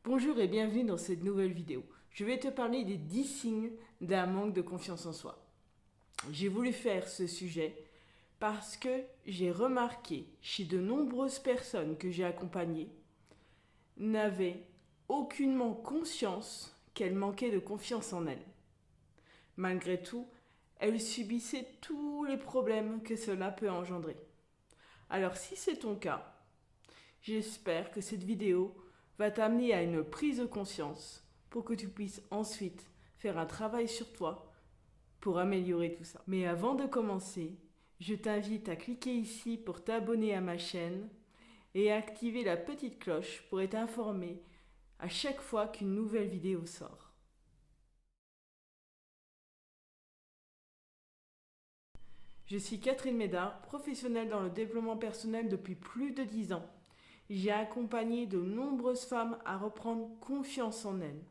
Bonjour et bienvenue dans cette nouvelle vidéo. Je vais te parler des 10 signes d'un manque de confiance en soi. J'ai voulu faire ce sujet parce que j'ai remarqué chez de nombreuses personnes que j'ai accompagnées n'avaient aucunement conscience qu'elles manquaient de confiance en elles. Malgré tout, elles subissaient tous les problèmes que cela peut engendrer. Alors si c'est ton cas, j'espère que cette vidéo va t'amener à une prise de conscience pour que tu puisses ensuite faire un travail sur toi pour améliorer tout ça. Mais avant de commencer, je t'invite à cliquer ici pour t'abonner à ma chaîne et à activer la petite cloche pour être informé à chaque fois qu'une nouvelle vidéo sort. Je suis Catherine Médard, professionnelle dans le développement personnel depuis plus de 10 ans. J'ai accompagné de nombreuses femmes à reprendre confiance en elles.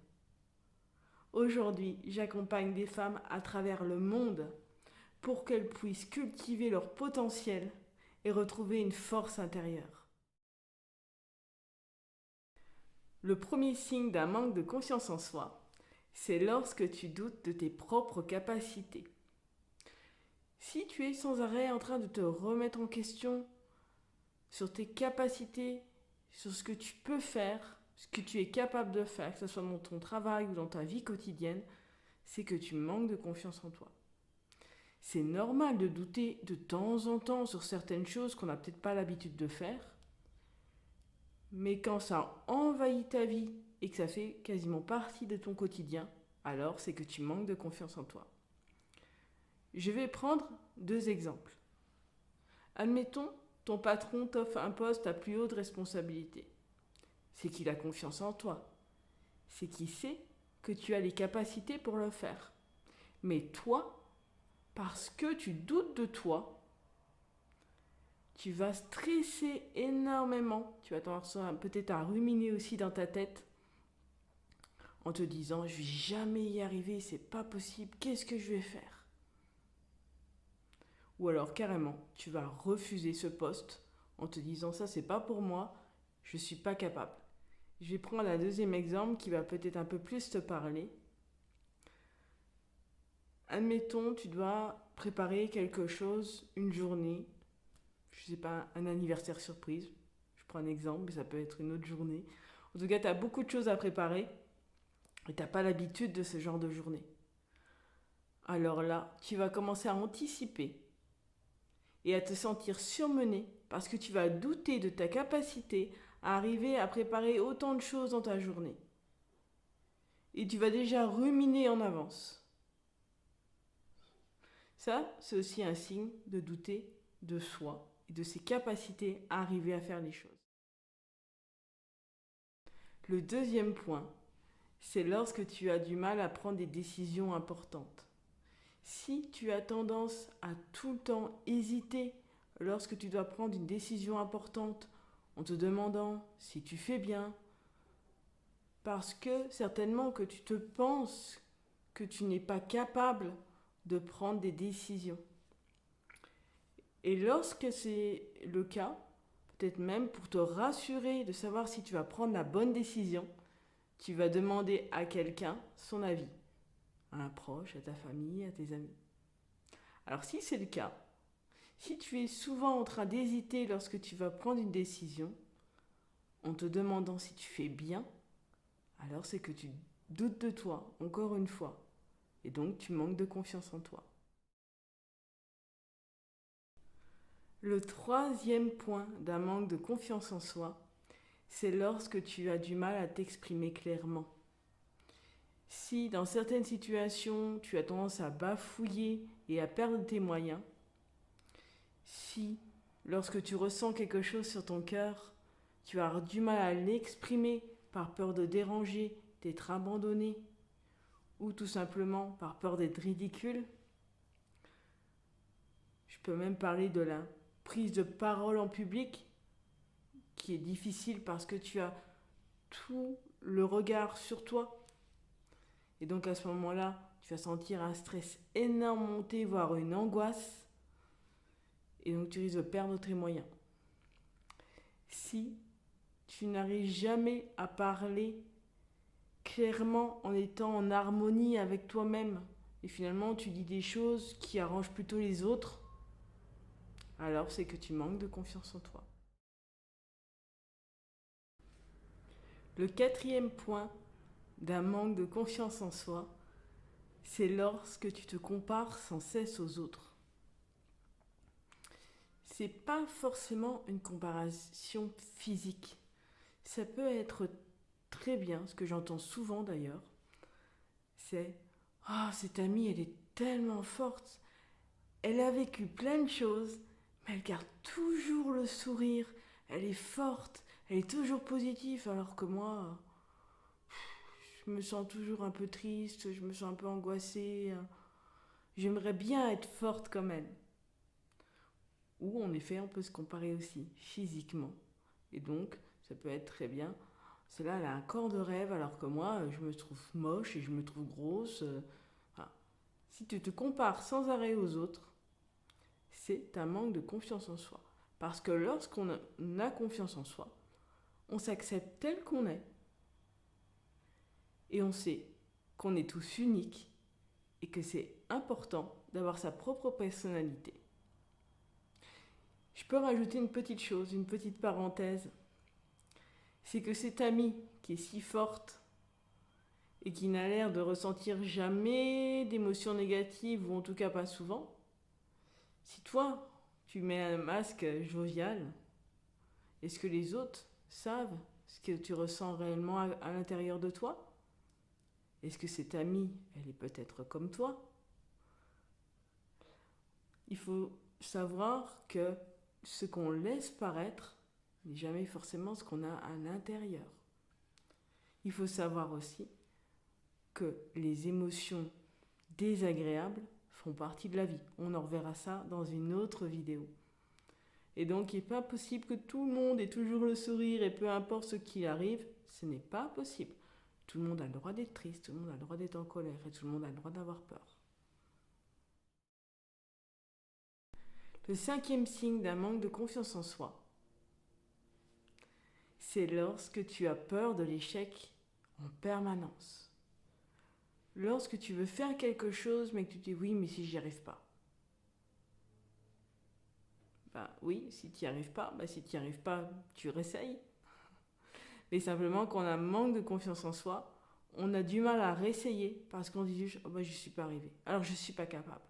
Aujourd'hui, j'accompagne des femmes à travers le monde pour qu'elles puissent cultiver leur potentiel et retrouver une force intérieure. Le premier signe d'un manque de confiance en soi, c'est lorsque tu doutes de tes propres capacités. Si tu es sans arrêt en train de te remettre en question sur tes capacités, sur ce que tu peux faire, ce que tu es capable de faire, que ce soit dans ton travail ou dans ta vie quotidienne, c'est que tu manques de confiance en toi. C'est normal de douter de temps en temps sur certaines choses qu'on n'a peut-être pas l'habitude de faire, mais quand ça envahit ta vie et que ça fait quasiment partie de ton quotidien, alors c'est que tu manques de confiance en toi. Je vais prendre 2 exemples. Admettons, ton patron t'offre un poste à plus haute responsabilité. C'est qu'il a confiance en toi. C'est qu'il sait que tu as les capacités pour le faire. Mais toi, parce que tu doutes de toi, tu vas stresser énormément. Tu vas tendance peut-être à ruminer aussi dans ta tête en te disant je vais jamais y arriver, c'est pas possible, qu'est-ce que je vais faire? Ou alors carrément, tu vas refuser ce poste en te disant ça c'est pas pour moi, je suis pas capable. Je vais prendre un deuxième exemple qui va peut-être un peu plus te parler. Admettons, tu dois préparer quelque chose, une journée, je sais pas, un anniversaire surprise. Je prends un exemple, mais ça peut être une autre journée. En tout cas, tu as beaucoup de choses à préparer et tu n'as pas l'habitude de ce genre de journée. Alors là, tu vas commencer à anticiper et à te sentir surmené parce que tu vas douter de ta capacité à arriver à préparer autant de choses dans ta journée. Et tu vas déjà ruminer en avance. Ça, c'est aussi un signe de douter de soi et de ses capacités à arriver à faire les choses. Le deuxième point, c'est lorsque tu as du mal à prendre des décisions importantes. Si tu as tendance à tout le temps hésiter lorsque tu dois prendre une décision importante en te demandant si tu fais bien, parce que certainement que tu te penses que tu n'es pas capable de prendre des décisions. Et lorsque c'est le cas, peut-être même pour te rassurer de savoir si tu vas prendre la bonne décision, tu vas demander à quelqu'un son avis, à un proche, à ta famille, à tes amis. Alors si c'est le cas, si tu es souvent en train d'hésiter lorsque tu vas prendre une décision, en te demandant si tu fais bien, alors c'est que tu doutes de toi, encore une fois, et donc tu manques de confiance en toi. Le troisième point d'un manque de confiance en soi, c'est lorsque tu as du mal à t'exprimer clairement. Si dans certaines situations, tu as tendance à bafouiller et à perdre tes moyens, si lorsque tu ressens quelque chose sur ton cœur, tu as du mal à l'exprimer par peur de déranger, d'être abandonné, ou tout simplement par peur d'être ridicule, je peux même parler de la prise de parole en public qui est difficile parce que tu as tout le regard sur toi. Et donc à ce moment-là, tu vas sentir un stress énorme monter, voire une angoisse. Et donc tu risques de perdre tes moyens. Si tu n'arrives jamais à parler clairement en étant en harmonie avec toi-même. Et finalement, tu dis des choses qui arrangent plutôt les autres, alors c'est que tu manques de confiance en toi. Le quatrième point d'un manque de confiance en soi, c'est lorsque tu te compares sans cesse aux autres. C'est pas forcément une comparaison physique. Ça peut être très bien, ce que j'entends souvent d'ailleurs, c'est ah, cette amie, elle est tellement forte, elle a vécu plein de choses, mais elle garde toujours le sourire, elle est forte, elle est toujours positive, alors que moi, je me sens toujours un peu triste, je me sens un peu angoissée. J'aimerais bien être forte comme elle. Ou en effet, on peut se comparer aussi physiquement. Et donc, ça peut être très bien. Celle-là, elle a un corps de rêve, alors que moi, je me trouve moche et je me trouve grosse. Voilà. Si tu te compares sans arrêt aux autres, c'est un manque de confiance en soi. Parce que lorsqu'on a confiance en soi, on s'accepte tel qu'on est. Et on sait qu'on est tous uniques et que c'est important d'avoir sa propre personnalité. Je peux rajouter une petite chose, une petite parenthèse. C'est que cette amie qui est si forte et qui n'a l'air de ressentir jamais d'émotions négatives, ou en tout cas pas souvent, si toi, tu mets un masque jovial, est-ce que les autres savent ce que tu ressens réellement à l'intérieur de toi? Est-ce que cette amie, elle est peut-être comme toi? Il faut savoir que ce qu'on laisse paraître n'est jamais forcément ce qu'on a à l'intérieur. Il faut savoir aussi que les émotions désagréables font partie de la vie. On en reverra ça dans une autre vidéo. Et donc, il n'est pas possible que tout le monde ait toujours le sourire et peu importe ce qui arrive, ce n'est pas possible. Tout le monde a le droit d'être triste, tout le monde a le droit d'être en colère et tout le monde a le droit d'avoir peur. Le cinquième signe d'un manque de confiance en soi, c'est lorsque tu as peur de l'échec en permanence. Lorsque tu veux faire quelque chose mais que tu te dis oui mais si j'y arrive pas. Bah oui, si tu n'y arrives pas, si tu n'y arrives pas, tu réessayes. Mais simplement qu'on a un manque de confiance en soi, on a du mal à réessayer parce qu'on dit oh je suis pas arrivé, alors je suis pas capable.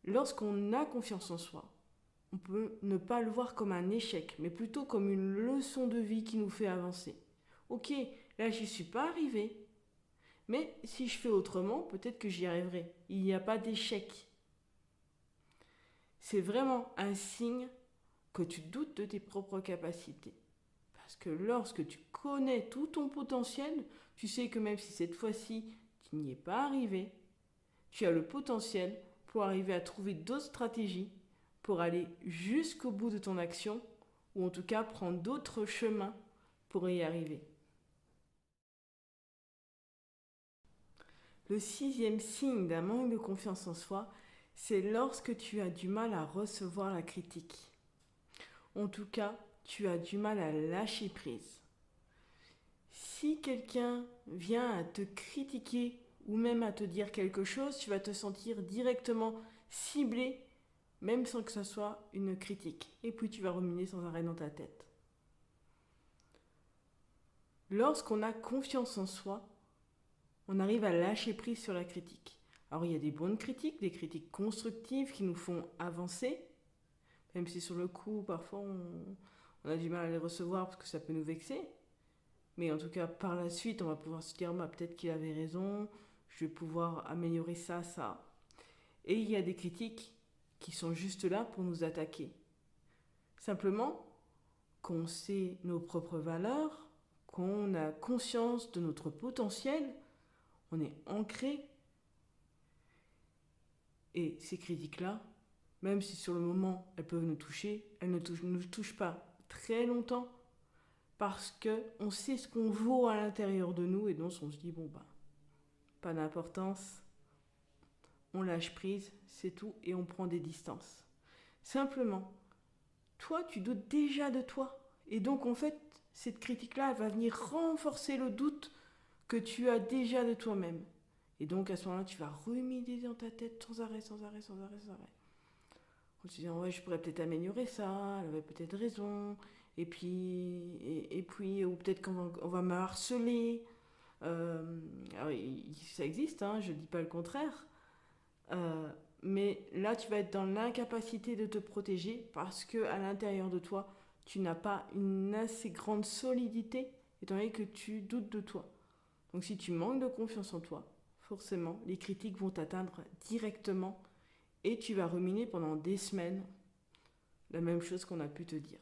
Lorsqu'on a confiance en soi, on peut ne pas le voir comme un échec, mais plutôt comme une leçon de vie qui nous fait avancer. Ok, là j'y suis pas arrivé, mais si je fais autrement, peut-être que j'y arriverai. Il n'y a pas d'échec. C'est vraiment un signe que tu doutes de tes propres capacités. Parce que lorsque tu connais tout ton potentiel, tu sais que même si cette fois-ci tu n'y es pas arrivé, tu as le potentiel pour arriver à trouver d'autres stratégies pour aller jusqu'au bout de ton action ou en tout cas prendre d'autres chemins pour y arriver. Le sixième signe d'un manque de confiance en soi, c'est lorsque tu as du mal à recevoir la critique. En tout cas, tu as du mal à lâcher prise. Si quelqu'un vient à te critiquer ou même à te dire quelque chose, tu vas te sentir directement ciblé, même sans que ce soit une critique. Et puis tu vas ruminer sans arrêt dans ta tête. Lorsqu'on a confiance en soi, on arrive à lâcher prise sur la critique. Alors il y a des bonnes critiques, des critiques constructives qui nous font avancer, même si sur le coup, parfois on a du mal à les recevoir parce que ça peut nous vexer. Mais en tout cas, par la suite, on va pouvoir se dire, peut-être qu'il avait raison, je vais pouvoir améliorer ça, ça. Et il y a des critiques qui sont juste là pour nous attaquer. Simplement, qu'on sait nos propres valeurs, qu'on a conscience de notre potentiel, on est ancré. Et ces critiques-là, même si sur le moment elles peuvent nous toucher, elles ne nous touchent pas très longtemps parce qu'on sait ce qu'on vaut à l'intérieur de nous et donc on se dit pas d'importance, on lâche prise, c'est tout et on prend des distances. Simplement, toi tu doutes déjà de toi et donc en fait cette critique-là, elle va venir renforcer le doute que tu as déjà de toi-même. Et donc à ce moment-là, tu vas ruminer dans ta tête sans arrêt, sans arrêt, sans arrêt, sans arrêt. En te disant, ouais, je pourrais peut-être améliorer ça, elle avait peut-être raison, et puis ou peut-être qu'on va me harceler. Alors, ça existe, hein, je ne dis pas le contraire. Mais là, tu vas être dans l'incapacité de te protéger parce que à l'intérieur de toi, tu n'as pas une assez grande solidité, étant donné que tu doutes de toi. Donc si tu manques de confiance en toi, forcément, les critiques vont t'atteindre directement et tu vas ruminer pendant des semaines la même chose qu'on a pu te dire.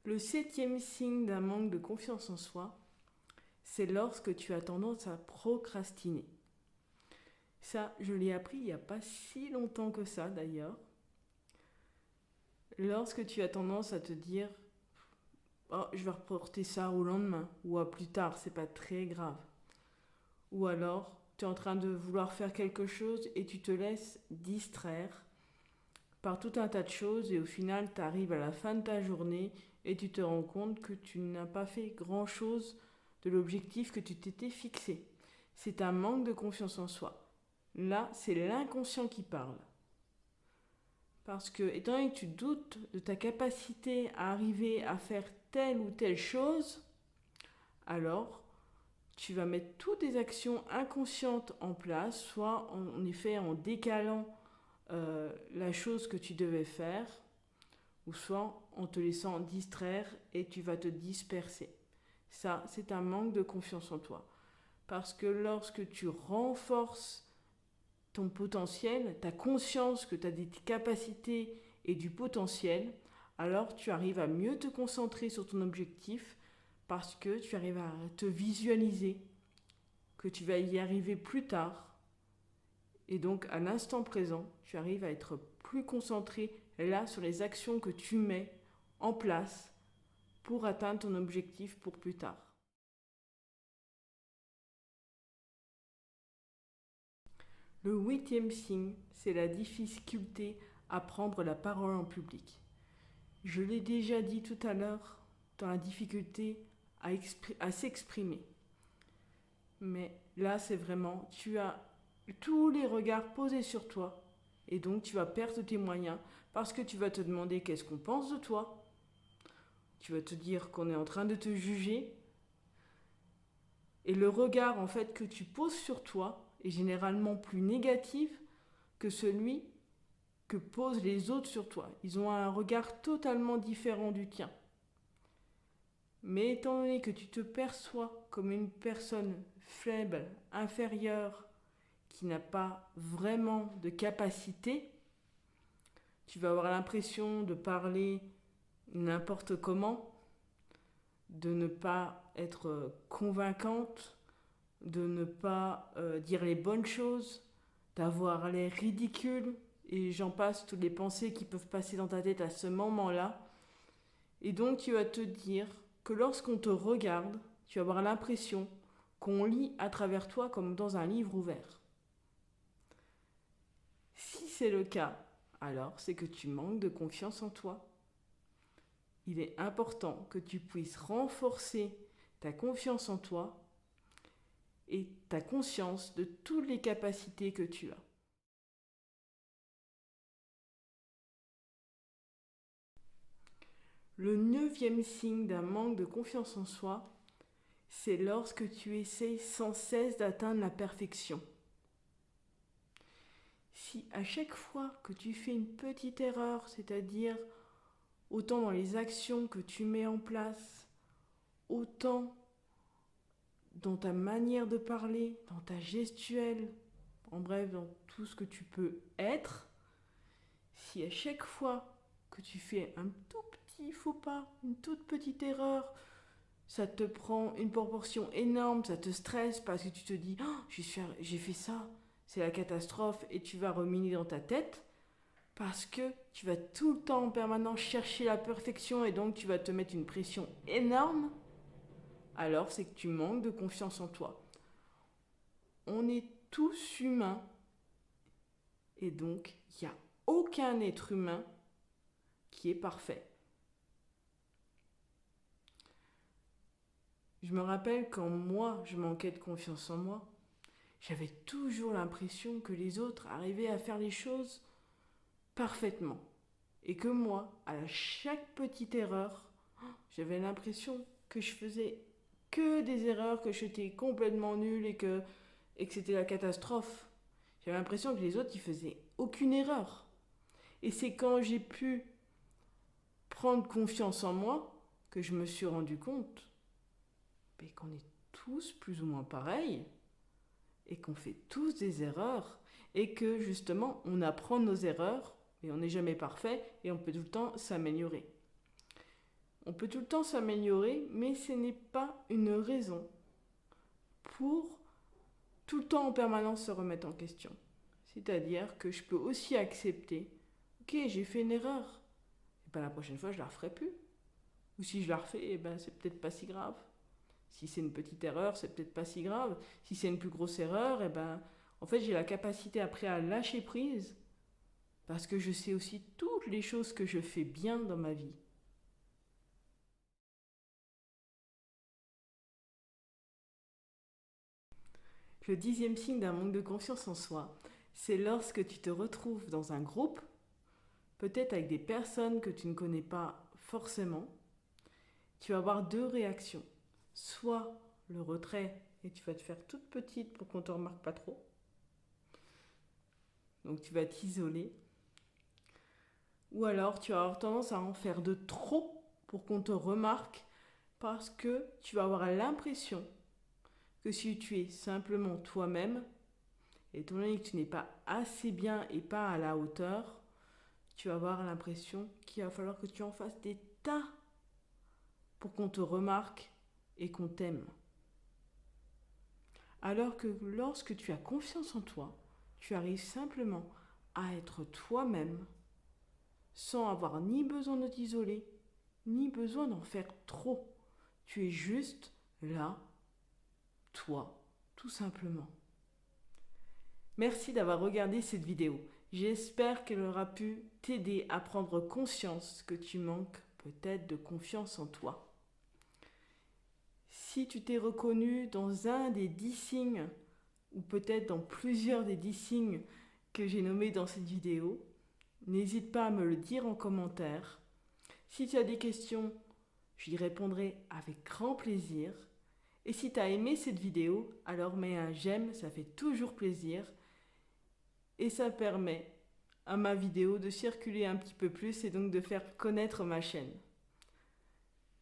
Le septième signe d'un manque de confiance en soi, c'est lorsque tu as tendance à procrastiner. Ça, je l'ai appris il n'y a pas si longtemps que ça d'ailleurs. Lorsque tu as tendance à te dire oh, je vais reporter ça au lendemain ou à plus tard, c'est pas très grave. Ou alors, tu es en train de vouloir faire quelque chose et tu te laisses distraire par tout un tas de choses et au final, tu arrives à la fin de ta journée et tu te rends compte que tu n'as pas fait grand-chose de l'objectif que tu t'étais fixé. C'est un manque de confiance en soi. Là, c'est l'inconscient qui parle. Parce que, étant donné que tu doutes de ta capacité à arriver à faire telle ou telle chose, alors tu vas mettre toutes tes actions inconscientes en place, soit en effet en décalant la chose que tu devais faire, ou soit en te laissant distraire et tu vas te disperser. Ça, c'est un manque de confiance en toi. Parce que lorsque tu renforces ton potentiel, ta conscience que tu as des capacités et du potentiel, alors tu arrives à mieux te concentrer sur ton objectif parce que tu arrives à te visualiser, que tu vas y arriver plus tard. Et donc à l'instant présent, tu arrives à être plus concentré là sur les actions que tu mets en place pour atteindre ton objectif pour plus tard. Le huitième signe, c'est la difficulté à prendre la parole en public. Je l'ai déjà dit tout à l'heure, dans la difficulté à s'exprimer. Mais là, c'est vraiment, tu as tous les regards posés sur toi et donc tu vas perdre tes moyens parce que tu vas te demander qu'est-ce qu'on pense de toi. Tu vas te dire qu'on est en train de te juger. Et le regard en fait que tu poses sur toi est généralement plus négatif que celui que posent les autres sur toi. Ils ont un regard totalement différent du tien. Mais étant donné que tu te perçois comme une personne faible, inférieure, qui n'a pas vraiment de capacité, tu vas avoir l'impression de parler n'importe comment, de ne pas être convaincante, de ne pas dire les bonnes choses, d'avoir l'air ridicule, et j'en passe toutes les pensées qui peuvent passer dans ta tête à ce moment-là. Et donc tu vas te dire que lorsqu'on te regarde, tu vas avoir l'impression qu'on lit à travers toi comme dans un livre ouvert. Si c'est le cas, alors c'est que tu manques de confiance en toi. Il est important que tu puisses renforcer ta confiance en toi et ta conscience de toutes les capacités que tu as. Le neuvième signe d'un manque de confiance en soi, c'est lorsque tu essayes sans cesse d'atteindre la perfection. Si à chaque fois que tu fais une petite erreur, c'est-à-dire autant dans les actions que tu mets en place, autant dans ta manière de parler, dans ta gestuelle, en bref, dans tout ce que tu peux être, si à chaque fois que tu fais un tout petit faux pas, une toute petite erreur, ça te prend une proportion énorme, ça te stresse parce que tu te dis oh, j'ai fait ça, c'est la catastrophe et tu vas ruminer dans ta tête parce que tu vas tout le temps en permanence chercher la perfection et donc tu vas te mettre une pression énorme, alors c'est que tu manques de confiance en toi. On est tous humains et donc il n'y a aucun être humain qui est parfait. Je me rappelle quand moi, je manquais de confiance en moi, j'avais toujours l'impression que les autres arrivaient à faire les choses parfaitement. Et que moi, à chaque petite erreur, j'avais l'impression que je faisais que des erreurs, que j'étais complètement nulle et que c'était la catastrophe. J'avais l'impression que les autres, ils faisaient aucune erreur. Et c'est quand j'ai pu prendre confiance en moi que je me suis rendu compte qu'on est tous plus ou moins pareils et qu'on fait tous des erreurs et que justement on apprend de nos erreurs et on n'est jamais parfait et on peut tout le temps s'améliorer. On peut tout le temps s'améliorer, mais ce n'est pas une raison pour tout le temps en permanence se remettre en question. C'est-à-dire que je peux aussi accepter, ok, j'ai fait une erreur, et ben la prochaine fois je la referai plus. Ou si je la refais, c'est peut-être pas si grave. Si c'est une petite erreur, c'est peut-être pas si grave. Si c'est une plus grosse erreur, en fait j'ai la capacité après à lâcher prise parce que je sais aussi toutes les choses que je fais bien dans ma vie. Le 10e signe d'un manque de confiance en soi, c'est lorsque tu te retrouves dans un groupe, peut-être avec des personnes que tu ne connais pas forcément, tu vas avoir deux réactions. Soit le retrait et tu vas te faire toute petite pour qu'on ne te remarque pas trop. Donc tu vas t'isoler. Ou alors tu vas avoir tendance à en faire de trop pour qu'on te remarque parce que tu vas avoir l'impression que si tu es simplement toi-même, étant donné que tu n'es pas assez bien et pas à la hauteur, tu vas avoir l'impression qu'il va falloir que tu en fasses des tas pour qu'on te remarque et qu'on t'aime. Alors que lorsque tu as confiance en toi, tu arrives simplement à être toi-même sans avoir ni besoin de t'isoler, ni besoin d'en faire trop. Tu es juste là, toi, tout simplement. Merci d'avoir regardé cette vidéo. J'espère qu'elle aura pu t'aider à prendre conscience que tu manques peut-être de confiance en toi. Si tu t'es reconnu dans un des 10 signes, ou peut-être dans plusieurs des 10 signes que j'ai nommés dans cette vidéo, n'hésite pas à me le dire en commentaire. Si tu as des questions, j'y répondrai avec grand plaisir. Et si tu as aimé cette vidéo, alors mets un j'aime, ça fait toujours plaisir. Et ça permet à ma vidéo de circuler un petit peu plus et donc de faire connaître ma chaîne.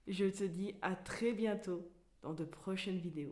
Je te dis à très bientôt dans de prochaines vidéos.